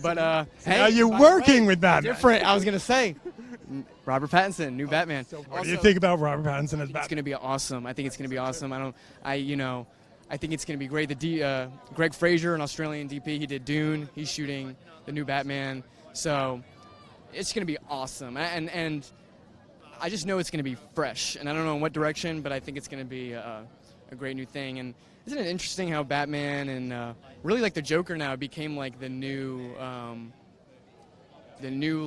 But now hey, you're by the working way, with Batman. different. I was gonna say, Robert Pattinson, new Batman. What do you think about Robert Pattinson as It's Batman? going to be awesome. I think it's going to be awesome. I think it's going to be great. Greg Fraser, an Australian DP, he did Dune. He's shooting the new Batman. So it's going to be awesome. And I just know it's going to be fresh. And I don't know in what direction, but I think it's going to be a great new thing. And isn't it interesting how Batman and really like the Joker now became like the new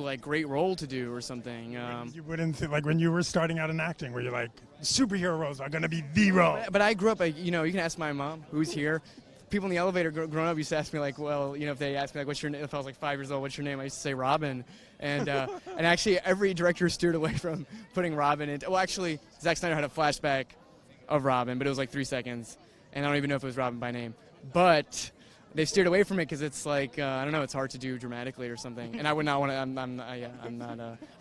like great role to do or something. You wouldn't think, like when you were starting out in acting, where you're like, superhero roles are going to be the role. But I grew up, you can ask my mom, who's here. People in the elevator growing up used to ask me, like, well, if they asked me, like, what's your name? If I was like 5 years old, what's your name? I used to say Robin. And and actually, every director steered away from putting Robin into. Well, actually, Zack Snyder had a flashback of Robin, but it was like 3 seconds, and I don't even know if it was Robin by name. But they steered away from it because it's like I don't know, it's hard to do dramatically or something. And I would not want to. I'm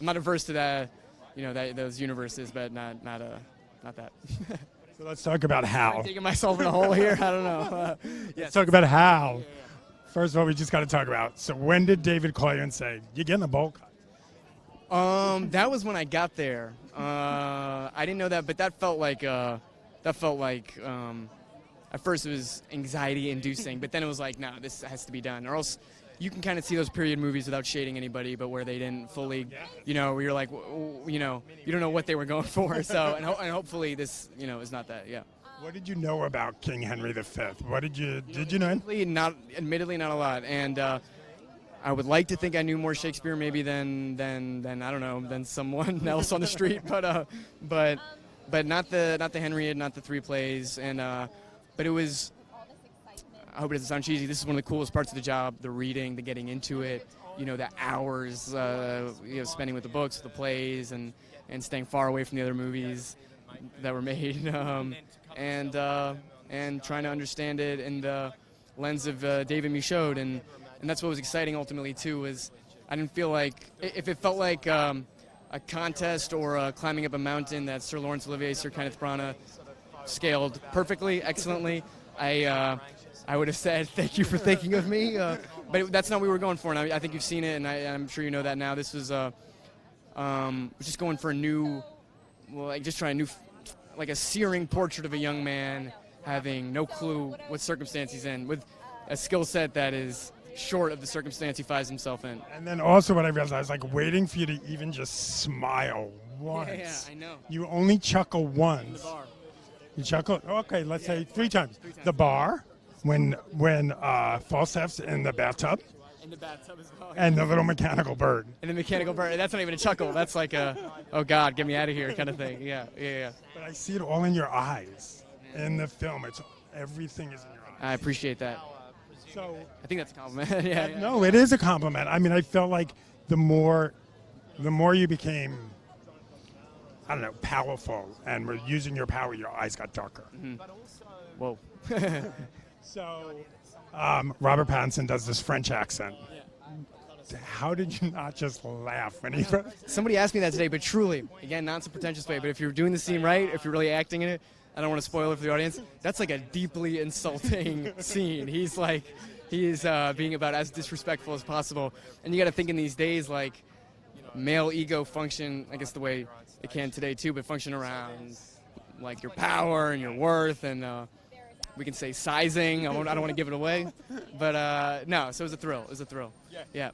not averse to that, those universes, but not that. So let's talk about how. I'm digging myself in a hole here. I don't know. Let's talk about how. First of all, we just got to talk about. So when did David call you and say you're getting a bowl cut? That was when I got there. I didn't know that, but that felt like. At first it was anxiety-inducing, but then it was like, no, this has to be done. Or else you can kind of see those period movies without shading anybody, but where they didn't fully, where you're like, you don't know what they were going for. So, and hopefully this, is not that, yeah. What did you know about King Henry V? What did you know? Admittedly, not a lot. And I would like to think I knew more Shakespeare maybe than I don't know, than someone else on the street. But not the Henriade, not the three plays, and. But it was, I hope it doesn't sound cheesy, this is one of the coolest parts of the job, the reading, the getting into it, the hours, spending with the books, the plays, and staying far away from the other movies that were made, and trying to understand it in the lens of David Michaud, and that's what was exciting ultimately too, was I didn't feel like, if it felt like a contest or climbing up a mountain that Sir Laurence Olivier, Sir Kenneth Branagh scaled perfectly, excellently, I would have said thank you for thinking of me, but that's not what we were going for, and I think you've seen it, and I'm sure you know that now. This was just going for a new, just trying a new, like a searing portrait of a young man having no clue what circumstance he's in, with a skill set that is short of the circumstance he finds himself in. And then also what I realized, like waiting for you to even just smile once. Yeah, I know. You only chuckle once. The bar. You chuckle? Okay, let's say three times. The bar, when Falstaff's in the bathtub. In the bathtub as well. And the little mechanical bird. And the mechanical bird. That's not even a chuckle. That's like a, oh God, get me out of here kind of thing. Yeah. But I see it all in your eyes. In the film, everything is in your eyes. I appreciate that. So I think that's a compliment. yeah. No, it is a compliment. I mean, I felt like the more you became, I don't know, powerful, and were using your power, your eyes got darker. Mm-hmm. Whoa. So, Robert Pattinson does this French accent. Yeah. How did you not just laugh when he? Somebody asked me that today, but truly, again, not in some pretentious way, but if you're doing the scene right, if you're really acting in it, I don't want to spoil it for the audience, that's like a deeply insulting scene. He's being about as disrespectful as possible, and you got to think in these days, like, male ego function, I guess the way it can today too, but function around like your power and your worth, and we can say sizing. I don't want to give it away, but no. So it was a thrill. Yeah.